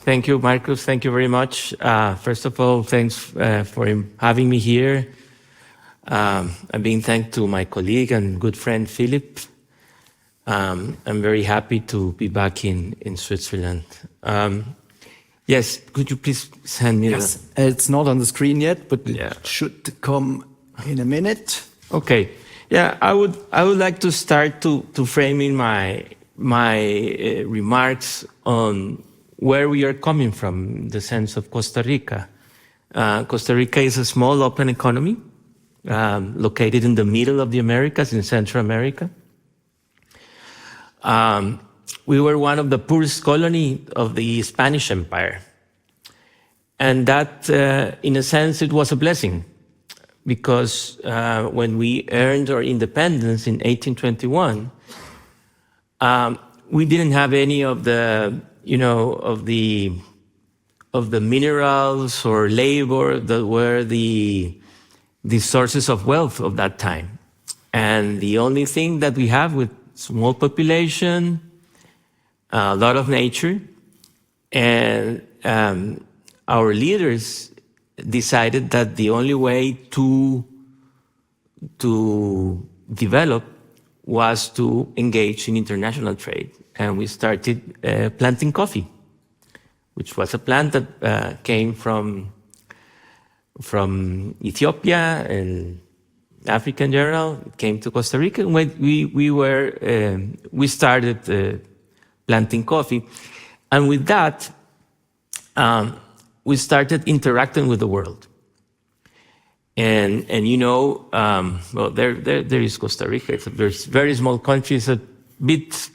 Thank you, Marcus. Thank you very much. First of all, thanks for having me here. I'm being thanked to my colleague and good friend, Philip. I'm very happy to be back in Switzerland. Yes, could you please send me Yes, it's not on the screen yet, but Yeah. it should come in a minute. Okay. Yeah, I would like to start to framing my remarks on where we are coming from, the sense of Costa Rica. Costa Rica is a small open economy located in the middle of the Americas, in Central America. We were one of the poorest colonies of the Spanish Empire. And that, in a sense, it was a blessing. Because when we earned our independence in 1821, we didn't have any of the, of the minerals or labor that were the sources of wealth of that time. And the only thing that we have with small population, a lot of nature, and our leaders decided that the only way to develop was to engage in international trade. And we started planting coffee, which was a plant that came from Ethiopia and Africa in general. It came to Costa Rica, and we started planting coffee. And with that, we started interacting with the world. And well, there is Costa Rica. It's a very small country. It's a bit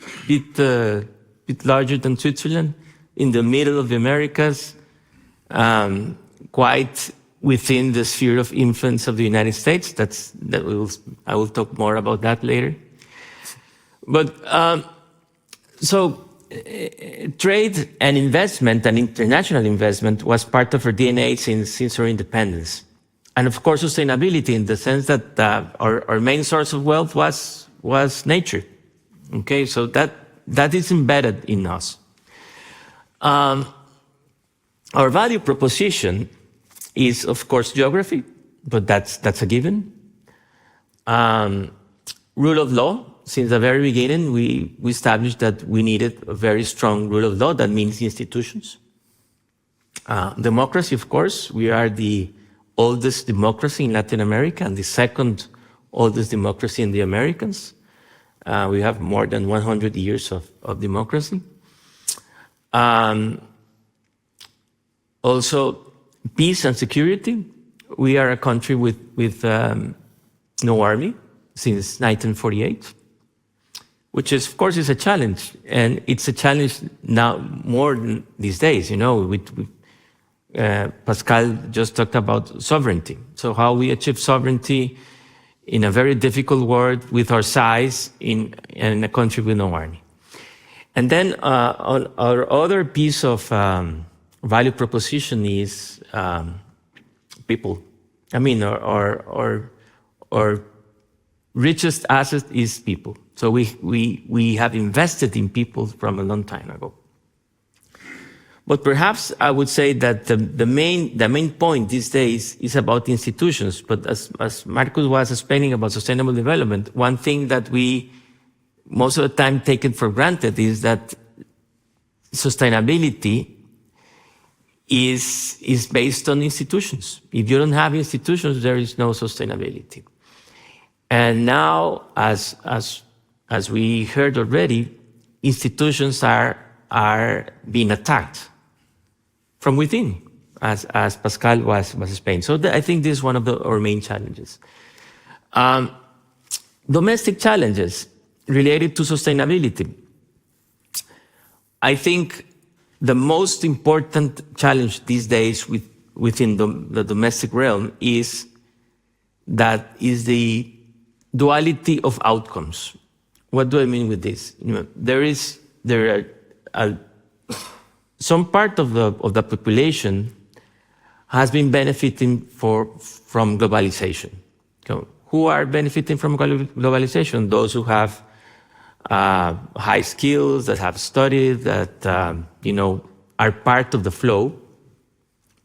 larger than Switzerland, in the middle of the Americas, quite within the sphere of influence of the United States. I will talk more about that later. But trade and investment and international investment was part of our DNA since our independence. And of course, sustainability, in the sense that our main source of wealth was nature. Okay, so that is embedded in us. Our value proposition is, of course, geography, but that's a given. Rule of law. Since the very beginning, we established that we needed a very strong rule of law. That means institutions. Democracy, of course. We are the oldest democracy in Latin America and the second oldest democracy in the Americas. We have more than 100 years of democracy. Also, peace and security. We are a country with no army since 1948. Which is, of course, is a challenge, and it's a challenge now more than these days. Pascal just talked about sovereignty. So how we achieve sovereignty in a very difficult world with our size in a country with no army. And then our other piece of value proposition is people. I mean, our richest asset is people. So we have invested in people from a long time ago. But perhaps I would say that the main point these days is about institutions. But as Marcus was explaining about sustainable development, one thing that we most of the time take it for granted is that sustainability is based on institutions. If you don't have institutions, there is no sustainability. And now, as we heard already, institutions are being attacked from within, as Pascal was explaining. So I think this is one of our main challenges. Domestic challenges related to sustainability. I think the most important challenge these days within the domestic realm is the duality of outcomes. What do I mean with this? There are some part of the population has been benefiting from globalization. So who are benefiting from globalization? Those who have high skills, that have studied, that are part of the flow,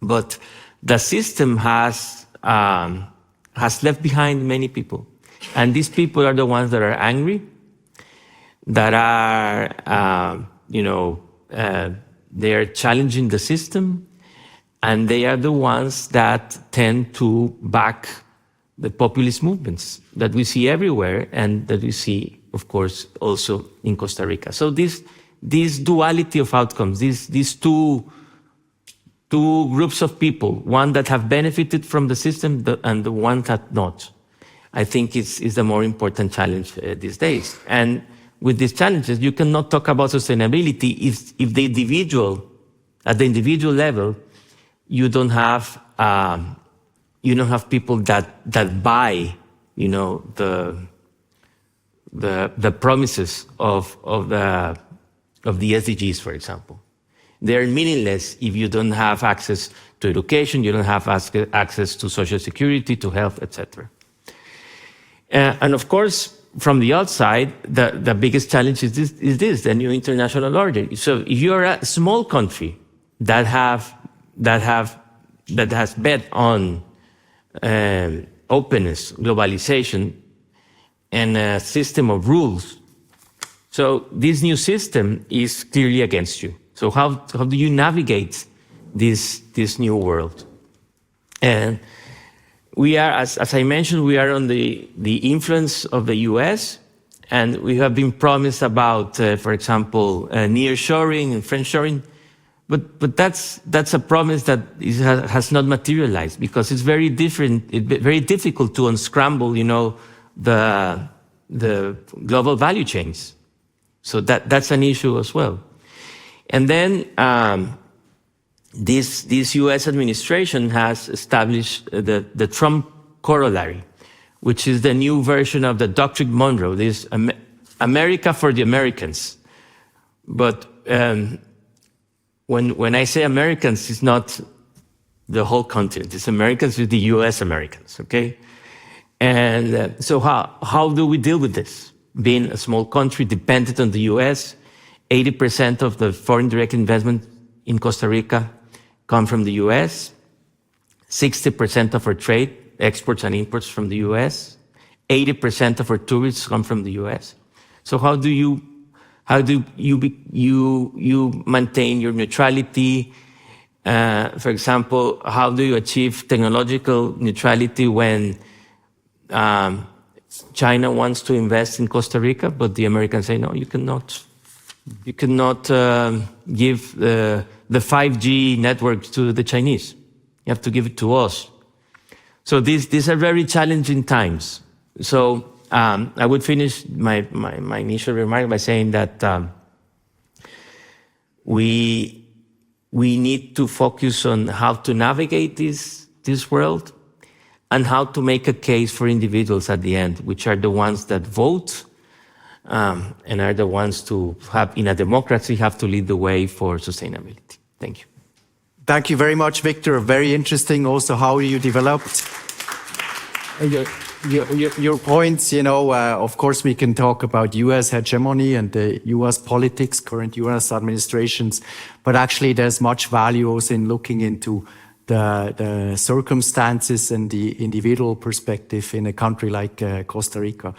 but the system has left behind many people. And these people are the ones that are angry, that are, they are challenging the system, and they are the ones that tend to back the populist movements that we see everywhere and that we see, of course, also in Costa Rica. So this duality of outcomes, these two groups of people, one that have benefited from the system and the one that not, I think is the more important challenge these days. And with these challenges, you cannot talk about sustainability if at the individual level, you don't have people that buy, the promises of the SDGs, for example. They're meaningless if you don't have access to education, you don't have access to social security, to health, etc. And of course, from the outside, the biggest challenge is this, the new international order. So if you're a small country that has bet on openness, globalization, and a system of rules, so this new system is clearly against you. So how do you navigate this new world? And we are, as I mentioned, we are on the influence of the US, and we have been promised about, for example, nearshoring and friendshoring, but that's a promise that has not materialized because it's very difficult to unscramble, the global value chains. So that's an issue as well. And then this U.S. administration has established the Trump corollary, which is the new version of the Doctrine Monroe, this America for the Americans. But when I say Americans, it's not the whole continent. It's Americans with the U.S. Americans, okay? And so how do we deal with this? Being a small country dependent on the U.S., 80% of the foreign direct investment in Costa Rica come from the U.S., 60% of our trade, exports and imports from the U.S., 80% of our tourists come from the U.S. So how do you maintain your neutrality? For example, how do you achieve technological neutrality when China wants to invest in Costa Rica, but the Americans say, no, you cannot. You cannot give the 5G network to the Chinese. You have to give it to us. So these are very challenging times. So I would finish my initial remark by saying that we need to focus on how to navigate this world and how to make a case for individuals at the end, which are the ones that vote and are the ones to have, in a democracy, have to lead the way for sustainability. Thank you. Thank you very much, Victor. Very interesting also how you developed your points. Of course, we can talk about U.S. hegemony and the U.S. politics, current U.S. administrations, but actually there's much value also in looking into the circumstances and the individual perspective in a country like Costa Rica.